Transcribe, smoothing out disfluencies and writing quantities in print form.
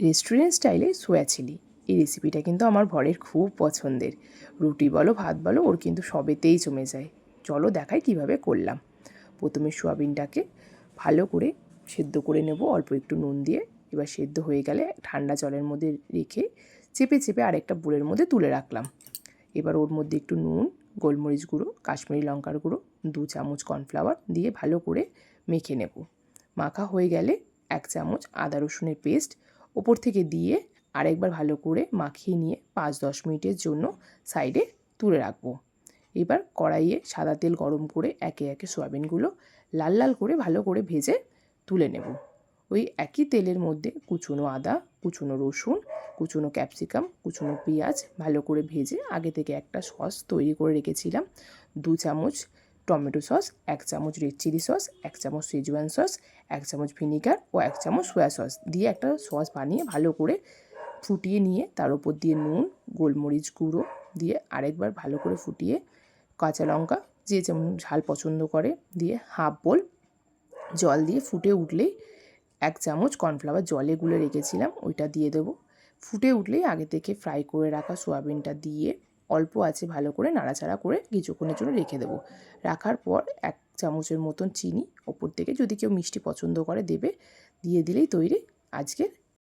Restaurant স্টাইলে সোয়া chilli. এই রেসিপিটা কিন্তু আমার বরের খুব পছন্দের। রুটি বলো ভাত বলো ওর কিন্তু সবেতেই জমে যায়। চলো দেখাই কিভাবে করলাম। প্রথমে সোয়াবিনটাকে ভালো করে সেদ্ধ করে নেব অল্প একটু নুন দিয়ে। এবার সেদ্ধ হয়ে গেলে ঠান্ডা জলের মধ্যে রেখে চেপে চেপে আরেকটা বোলের মধ্যে তুলে রাখলাম। এবার ওর মধ্যে একটু নুন, গোলমরিচ গুঁড়ো, কাশ্মীরি লঙ্কার গুঁড়ো, 2 চামচ কর্নফ্লাওয়ার দিয়ে ভালো করে মেখে নেব। মাখা হয়ে গেলে 1 চামচ আদা রসুনের পেস্ট ওপর থেকে দিয়ে আরেকবার ভালো করে মাখিয়ে নিয়ে 5-10 মিনিটের জন্য সাইডে তুলে রাখবো। এবার কড়াইয়ে সাদা তেল গরম করে একে একে সয়াবিনগুলো লাল লাল করে ভালো করে ভেজে তুলে নেব। ওই একই তেলের মধ্যে কুচনো আদা, কুচনো রসুন, কুচনো ক্যাপসিকাম, কুচনো পেঁয়াজ ভালো করে ভেজে আগে থেকে একটা সস তৈরি করে রেখেছিলাম। 2 চামচ টমেটো সস, 1 চামচ রেড চিলি সস, 1 চামচ শেজওয়ান সস, 1 চামচ ভিনিগার ও 1 চামচ সয়া সস দিয়ে একটা সস বানিয়ে ভালো করে ফুটিয়ে নিয়ে তার উপর দিয়ে নুন, গোলমরিচ গুঁড়ো দিয়ে আরেকবার ভালো করে ফুটিয়ে কাঁচা লঙ্কা যে যেমন ঝাল পছন্দ করে দিয়ে হাফ বোল জল দিয়ে ফুটে উঠলেই 1 চামচ কর্নফ্লাওয়ার জলে গুলে রেখেছিলাম ওইটা দিয়ে দেবো। ফুটে উঠলেই আগে থেকে ফ্রাই করে রাখা সোয়াবিনটা দিয়ে অল্প আঁচে ভালো করে নাড়াচাড়া করে কিছুক্ষণের জন্য রেখে দেবো। রাখার পর 1 চামচের মতন চিনি ওপর থেকে যদি কেউ মিষ্টি পছন্দ করে দেবে, দিয়ে দিলেই তৈরি আজকের